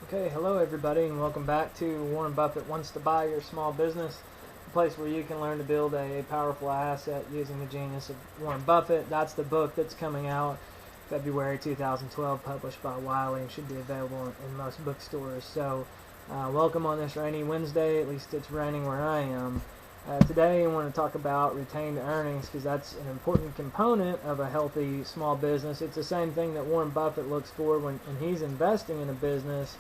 Okay, hello everybody, and welcome back to Warren Buffett Wants to Buy Your Small Business, a place where you can learn to build a powerful asset using the genius of Warren Buffett. That's the book that's coming out February 2012, published by Wiley, and should be available in most bookstores. So, welcome on this rainy Wednesday. At least it's raining where I am. Today I want to talk about retained earnings because that's an important component of a healthy small business. It's the same thing that Warren Buffett looks for when he's investing in a business.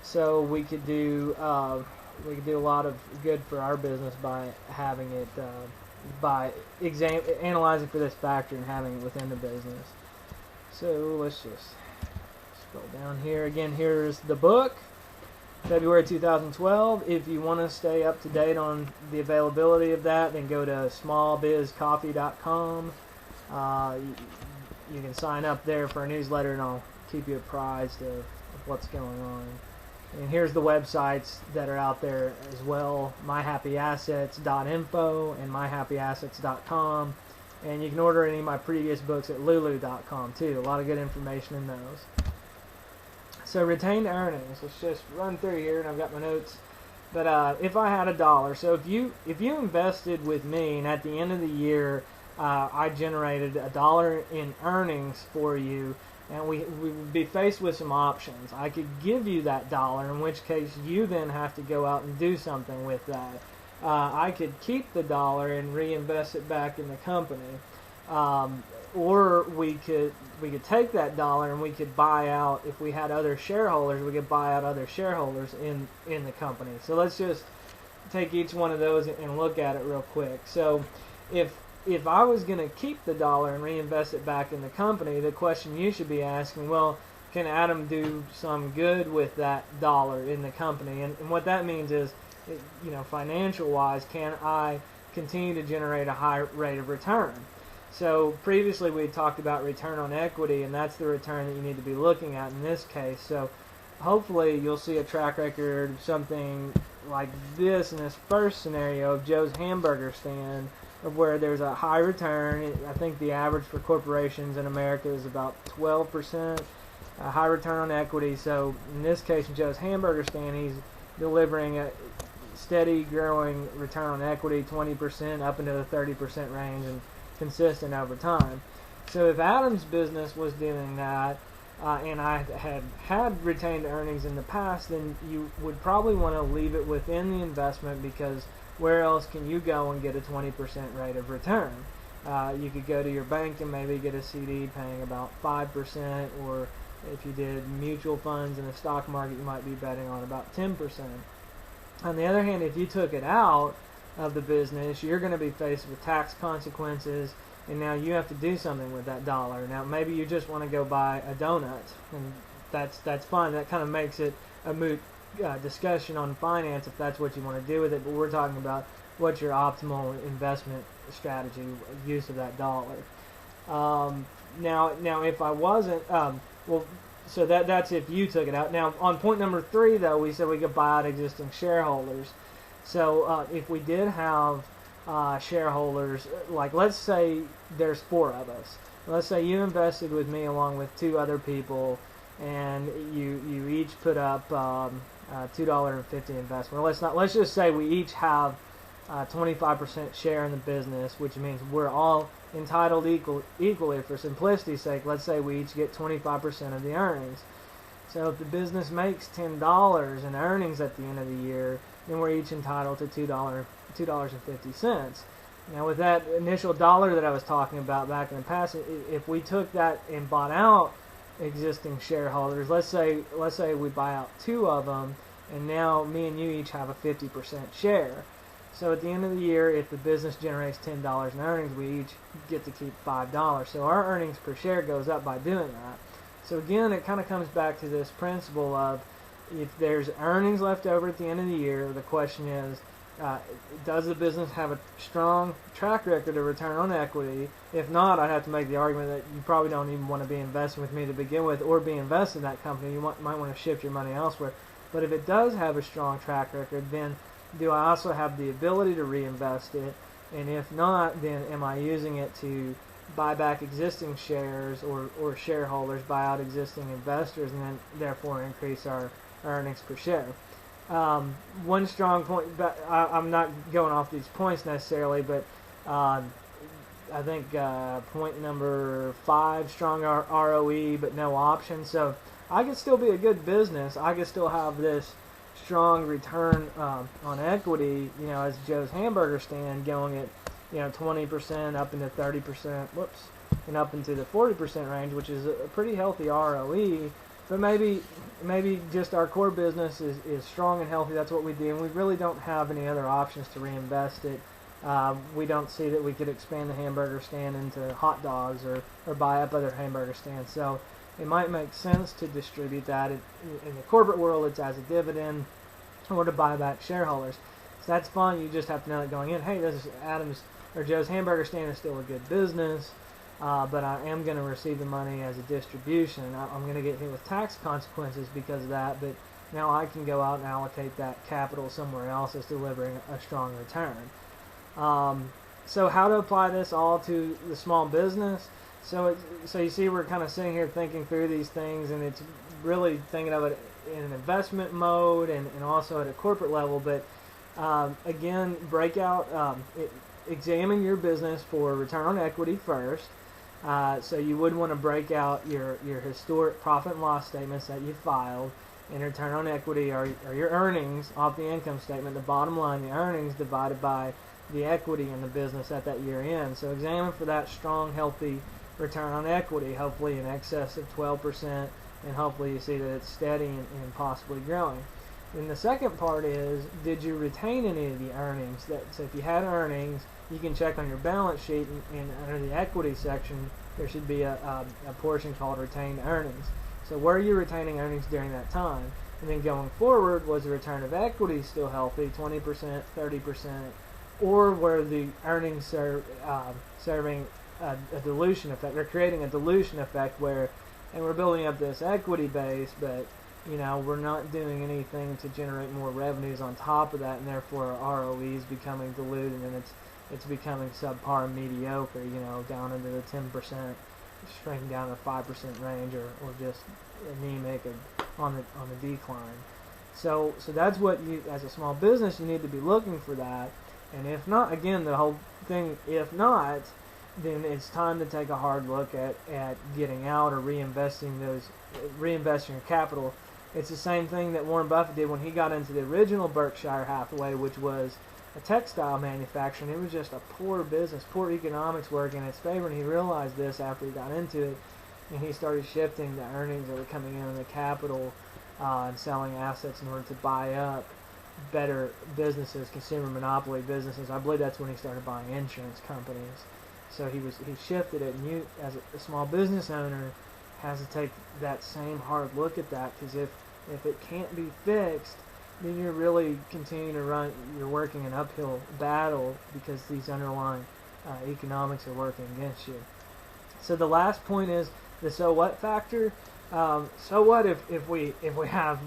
So we could do a lot of good for our business by having it by analyzing for this factor and having it within the business. So let's just scroll down here again. Here's the book, February 2012. If you want to stay up to date on the availability of that, then go to smallbizcoffee.com. You can sign up there for a newsletter, and I'll keep you apprised of what's going on. And here's the websites that are out there as well: myhappyassets.info and myhappyassets.com. And you can order any of my previous books at lulu.com too. A lot of good information in those. So retained earnings. Let's just run through here, and I've got my notes. But if I had $1, so if you invested with me, and at the end of the year I generated $1 in earnings for you, and we would be faced with some options. I could give you that $1, in which case you then have to go out and do something with that. I could keep the $1 and reinvest it back in the company, or we could take that $1 and we could buy out. If we had other shareholders, we could buy out other shareholders in the company. So let's just take each one of those and look at it real quick. So if I was going to keep the $1 and reinvest it back in the company, the question you should be asking, well, can Adam do some good with that $1 in the company? And what that means is, financial-wise, can I continue to generate a high rate of return? So previously we talked about return on equity, and that's the return that you need to be looking at in this case. So hopefully you'll see a track record, something like this in this first scenario of Joe's hamburger stand, of where there's a high return. I think the average for corporations in America is about 12%, a high return on equity. So in this case, in Joe's hamburger stand, he's delivering a steady growing return on equity, 20% up into the 30% range, and consistent over time. So if Adam's business was doing that, and I had retained earnings in the past, then you would probably want to leave it within the investment, because where else can you go and get a 20% rate of return? You could go to your bank and maybe get a CD paying about 5%, or if you did mutual funds in the stock market, you might be betting on about 10%. On the other hand, if you took it out of the business, you're going to be faced with tax consequences, and now you have to do something with that $1. Now maybe you just want to go buy a donut, and that's fine. That kind of makes it a moot discussion on finance if that's what you want to do with it, but we're talking about what's your optimal investment strategy, use of that $1. Now if I wasn't, so that's if you took it out. Now on point number 3, though, we said we could buy out existing shareholders. So if we did have shareholders, like let's say there's 4 of us. Let's say you invested with me along with 2 other people, and you each put up $2.50 investment. Let's just say we each have 25% share in the business, which means we're all entitled equally. For simplicity's sake, let's say we each get 25% of the earnings. So if the business makes $10 in earnings at the end of the year, then we're each entitled to $2.50. Now with that initial $1 that I was talking about back in the past, if we took that and bought out existing shareholders, let's say we buy out 2 of them, and now me and you each have a 50% share. So at the end of the year, if the business generates $10 in earnings, we each get to keep $5. So our earnings per share goes up by doing that. So again, it kind of comes back to this principle of, if there's earnings left over at the end of the year, the question is, does the business have a strong track record of return on equity? If not, I'd have to make the argument that you probably don't even want to be investing with me to begin with, or be invested in that company. You might want to shift your money elsewhere. But if it does have a strong track record, then do I also have the ability to reinvest it? And if not, then am I using it to buy back existing shares, or shareholders buy out existing investors, and then therefore increase our earnings per share. One strong point, but I'm not going off these points necessarily, but I think point number 5, strong ROE but no option. So I could still be a good business. I could still have this strong return on equity, as Joe's Hamburger Stand, going at 20% up into 30%, and up into the 40% range, which is a pretty healthy ROE. But maybe just our core business is strong and healthy. That's what we do, and we really don't have any other options to reinvest it. We don't see that we could expand the hamburger stand into hot dogs or buy up other hamburger stands. So it might make sense to distribute that. In the corporate world, it's as a dividend or to buy back shareholders. So that's fine. You just have to know that going in, hey, this is Adam's or Joe's Hamburger Stand is still a good business, but I am going to receive the money as a distribution. I'm going to get hit with tax consequences because of that, but now I can go out and allocate that capital somewhere else that's delivering a strong return. So how to apply this all to the small business? So you see, we're kind of sitting here thinking through these things, and it's really thinking of it in an investment mode and also at a corporate level. But again, break out, examine your business for return on equity first. So you would want to break out your historic profit and loss statements that you filed, and return on equity are your earnings off the income statement, the bottom line, the earnings divided by the equity in the business at that year end. So examine for that strong, healthy return on equity, hopefully in excess of 12%, and hopefully you see that it's steady and possibly growing. And the second part is, did you retain any of the earnings? So if you had earnings, you can check on your balance sheet, and under the equity section, there should be a portion called retained earnings. So were you retaining earnings during that time? And then going forward, was the return of equity still healthy, 20%, 30%, or were the earnings serving a dilution effect? They're creating a dilution effect where, and we're building up this equity base, but we're not doing anything to generate more revenues on top of that, and therefore our ROE is becoming diluted, and it's becoming subpar and mediocre, down into the 10%, shrinking down to the 5% range, or just anemic on the decline. So that's what you, as a small business, you need to be looking for that. And if not, again, the whole thing, if not, then it's time to take a hard look at getting out or reinvesting your capital. It's the same thing that Warren Buffett did when he got into the original Berkshire Hathaway, which was a textile manufacturing. It was just a poor business, poor economics work in its favor, and he realized this after he got into it, and he started shifting the earnings that were coming in the capital and selling assets in order to buy up better businesses, consumer monopoly businesses. I believe that's when he started buying insurance companies. So he shifted it, and you, as a small business owner, has to take that same hard look at that, because if it can't be fixed, then you're really continuing to you're working an uphill battle, because these underlying economics are working against you. So the last point is the so what factor. So what if we have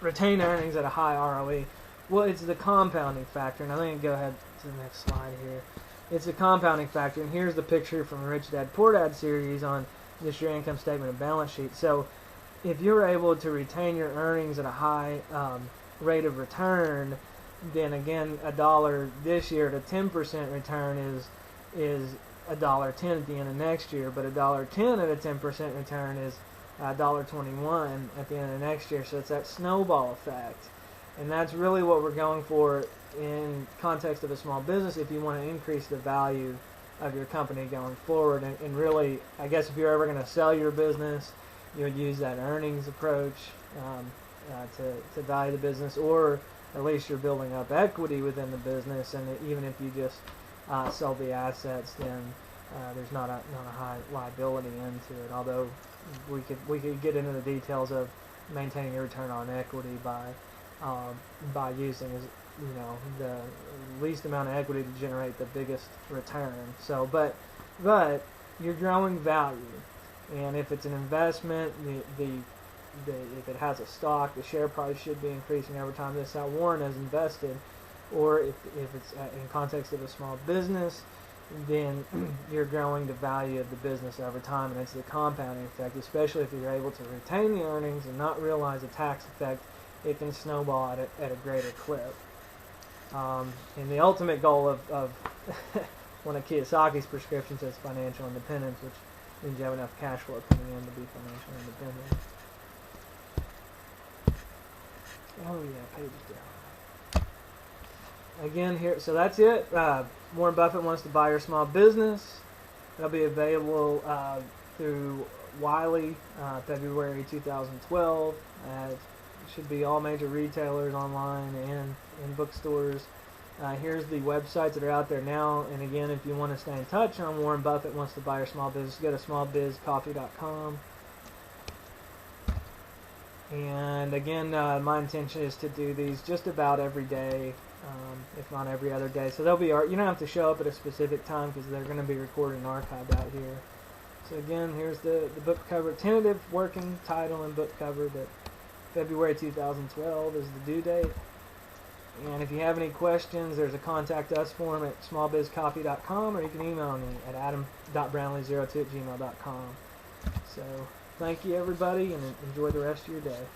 retained earnings at a high ROE? Well, it's the compounding factor, and I'm going to go ahead to the next slide here. It's a compounding factor, and here's the picture from the Rich Dad Poor Dad series on just your income statement and balance sheet. So if you're able to retain your earnings at a high rate of return, then again, $1 this year at a 10% return is $1.10 at the end of next year, but $1.10 at a 10% return is $1.21 at the end of next year. So it's that snowball effect, and that's really what we're going for in context of a small business if you want to increase the value of your company going forward. And really, I guess if you're ever going to sell your business, you would use that earnings approach to value the business, or at least you're building up equity within the business, and even if you just sell the assets, then there's not a high liability into it. Although we could get into the details of maintaining a return on equity by using the least amount of equity to generate the biggest return. So, but you're growing value, and if it's an investment, if it has a stock, the share price should be increasing over time. That's how Warren has invested. Or if it's in context of a small business, then you're growing the value of the business over time, and it's the compounding effect, especially if you're able to retain the earnings and not realize the tax effect it can snowball at a greater clip. And the ultimate goal of one of Kiyosaki's prescriptions is financial independence, which means you have enough cash flow coming in to be financially independent. Oh yeah, page down. Again, here, so that's it. Warren Buffett wants to buy your small business. That'll be available through Wiley, February 2012. It should be all major retailers online and in bookstores. Here's the websites that are out there now. And again, if you want to stay in touch on Warren Buffett wants to buy your small business, go to smallbizcoffee.com. And again, my intention is to do these just about every day, if not every other day. So they'll be, you don't have to show up at a specific time because they're going to be recorded and archived out here. So again, here's the book cover, tentative working title and book cover, but February 2012 is the due date. And if you have any questions, there's a contact us form at smallbizcoffee.com, or you can email me at adam.brownlee02@gmail.com. So thank you everybody, and enjoy the rest of your day.